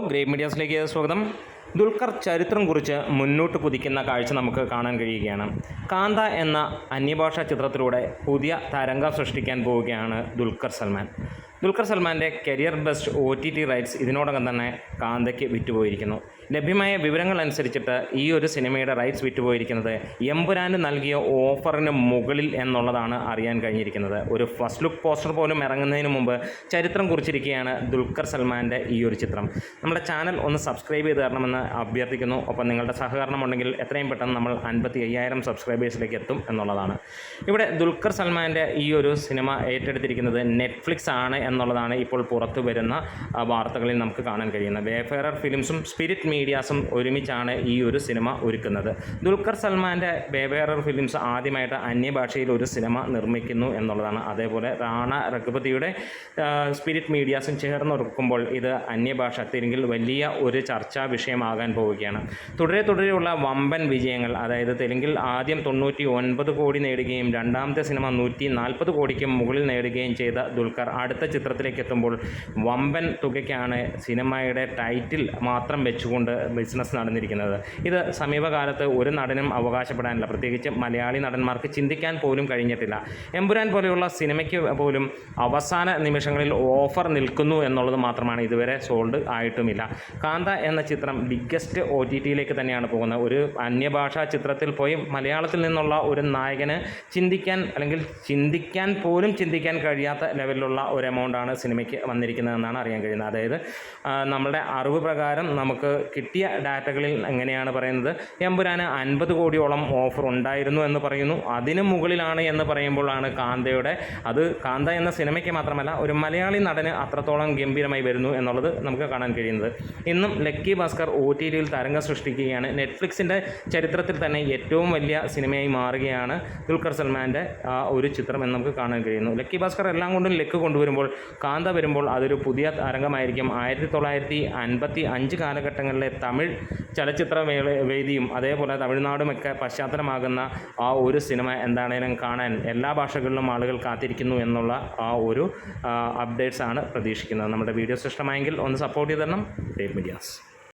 Great മീഡിയാസിലേക്ക് സ്വാഗതം. ദുൽഖർ ചരിത്രം കുറിച്ച് മുന്നോട്ട് കുതിക്കുന്ന കാഴ്ച നമുക്ക് കാണാൻ കഴിയുകയാണ്. കാന്ത എന്ന അന്യഭാഷാ ചിത്രത്തിലൂടെ പുതിയ തരംഗം സൃഷ്ടിക്കാൻ പോവുകയാണ് ദുൽഖർ സൽമാൻ. ദുൽഖർ സൽമാൻ്റെ കരിയർ ബെസ്റ്റ് OTT റൈറ്റ്സ് ഇതിനോടകം തന്നെ കാന്തയ്ക്ക് വിറ്റുപോയിരിക്കുന്നു. ലഭ്യമായ വിവരങ്ങൾ അനുസരിച്ചിട്ട് ഈ ഒരു സിനിമയുടെ റൈറ്റ്സ് വിറ്റുപോയിരിക്കുന്നത് എമ്പുരാന് നൽകിയ ഓഫറിന് മുകളിൽ എന്നുള്ളതാണ് അറിയാൻ കഴിഞ്ഞിരിക്കുന്നത്. ഒരു ഫസ്റ്റ് ലുക്ക് പോസ്റ്റർ പോലും ഇറങ്ങുന്നതിന് മുമ്പ് ചരിത്രം കുറിച്ചിരിക്കുകയാണ് ദുൽഖർ സൽമാൻ്റെ ഈ ഒരു ചിത്രം. നമ്മുടെ ചാനൽ ഒന്ന് സബ്സ്ക്രൈബ് ചെയ്ത് തരണമെന്ന് അഭ്യർത്ഥിക്കുന്നു. ഒപ്പം നിങ്ങളുടെ സഹകരണം ഉണ്ടെങ്കിൽ എത്രയും പെട്ടെന്ന് നമ്മൾ 55,000 സബ്സ്ക്രൈബേഴ്സിലേക്ക് എത്തും എന്നുള്ളതാണ്. ഇവിടെ ദുൽഖർ സൽമാൻ്റെ ഈ ഒരു സിനിമ ഏറ്റെടുത്തിരിക്കുന്നത് നെറ്റ്ഫ്ലിക്സ് ആണ് എന്നുള്ളതാണ് ഇപ്പോൾ പുറത്തു വരുന്ന വാർത്തകളിൽ നമുക്ക് കാണാൻ കഴിയുന്നത്. വേഫെയറർ ഫിലിംസും സ്പിരിറ്റ് മീഡിയാസും ഒരുമിച്ചാണ് ഈ ഒരു സിനിമ ഒരുക്കുന്നത്. ദുൽഖർ സൽമാൻ്റെ വേഫെയറർ ഫിലിംസ് ആദ്യമായിട്ട് അന്യഭാഷയിൽ ഒരു സിനിമ നിർമ്മിക്കുന്നു എന്നുള്ളതാണ്. അതേപോലെ റാണ രഘുപതിയുടെ സ്പിരിറ്റ് മീഡിയാസും ചേർന്നൊരുക്കുമ്പോൾ ഇത് അന്യഭാഷ തെലുങ്കിൽ വലിയ ഒരു ചർച്ചാ വിഷയമാകാൻ പോവുകയാണ്. തുടരെയുള്ള വമ്പൻ വിജയങ്ങൾ, അതായത് തെലുങ്കിൽ ആദ്യം 99 കോടി നേടുകയും രണ്ടാമത്തെ സിനിമ 140 കോടിക്ക് മുകളിൽ നേടുകയും ചെയ്ത ദുൽഖർ അടുത്ത ചിത്രത്തിലേക്ക് എത്തുമ്പോൾ വമ്പൻ തുകയ്ക്കാണ് സിനിമയുടെ ടൈറ്റിൽ മാത്രം വെച്ചുകൊണ്ട് ബിസിനസ് നടന്നിരിക്കുന്നത്. ഇത് സമീപകാലത്ത് ഒരു നടനും അവകാശപ്പെടാനില്ല. പ്രത്യേകിച്ച് മലയാളി നടന്മാർക്ക് ചിന്തിക്കാൻ പോലും കഴിഞ്ഞിട്ടില്ല. എമ്പുരാൻ പോലെയുള്ള സിനിമയ്ക്ക് പോലും അവസാന നിമിഷങ്ങളിൽ ഓഫർ നിൽക്കുന്നു എന്നുള്ളത് മാത്രമാണ്. ഇതുവരെ സോൾഡ് ആയിട്ടുമില്ല. കാന്ത എന്ന ചിത്രം ബിഗ്ഗസ്റ്റ് OTTയിലേക്ക് തന്നെയാണ് പോകുന്നത്. ഒരു അന്യഭാഷാ ചിത്രത്തിൽ പോയി മലയാളത്തിൽ നിന്നുള്ള ഒരു നായകന് ചിന്തിക്കാൻ പോലും കഴിയാത്ത ലെവലിലുള്ള ഒരു എമൗണ്ടാണ് സിനിമയ്ക്ക് വന്നിരിക്കുന്നതെന്നാണ് അറിയാൻ കഴിയുന്നത്. അതായത് നമ്മുടെ അറിവ് പ്രകാരം നമുക്ക് കിട്ടിയ ഡാറ്റകളിൽ എങ്ങനെയാണ് പറയുന്നത്, എമ്പുരാന് 50 കോടിയോളം ഓഫർ ഉണ്ടായിരുന്നു എന്ന് പറയുന്നു. അതിന് മുകളിലാണ് എന്ന് പറയുമ്പോഴാണ് കാന്ത എന്ന സിനിമയ്ക്ക് മാത്രമല്ല ഒരു മലയാളി നടന് അത്രത്തോളം ഗംഭീരമായി വരുന്നു എന്നുള്ളത് നമുക്ക് കാണാൻ കഴിയുന്നത്. ഇന്നും ലക്കി ഭാസ്കർ OTTയിൽ തരംഗം സൃഷ്ടിക്കുകയാണ്. നെറ്റ്ഫ്ലിക്സിൻ്റെ ചരിത്രത്തിൽ തന്നെ ഏറ്റവും വലിയ സിനിമയായി മാറുകയാണ് ദുൽഖർ സൽമാൻ്റെ ഒരു ചിത്രം എന്ന് നമുക്ക് കാണാൻ കഴിയുന്നു. ലക്കി ഭാസ്കർ എല്ലാം കൊണ്ടും ലക്ക് കൊണ്ടുവരുമ്പോൾ കാന്ത വരുമ്പോൾ അതൊരു പുതിയ തരംഗമായിരിക്കും. 1955 കാലഘട്ടങ്ങളിലെ തമിഴ് ചലച്ചിത്ര വേദിയും അതേപോലെ തമിഴ്നാടുമൊക്കെ പശ്ചാത്തലമാകുന്ന ആ ഒരു സിനിമ എന്താണേലും കാണാൻ എല്ലാ ഭാഷകളിലും ആളുകൾ കാത്തിരിക്കുന്നു എന്നുള്ള ആ ഒരു അപ്ഡേറ്റ്സാണ് പ്രതീക്ഷിക്കുന്നത്. നമ്മുടെ വീഡിയോസ് ഇഷ്ടമായെങ്കിൽ ഒന്ന് സപ്പോർട്ട് ചെയ്ത് തരണം. Great medias.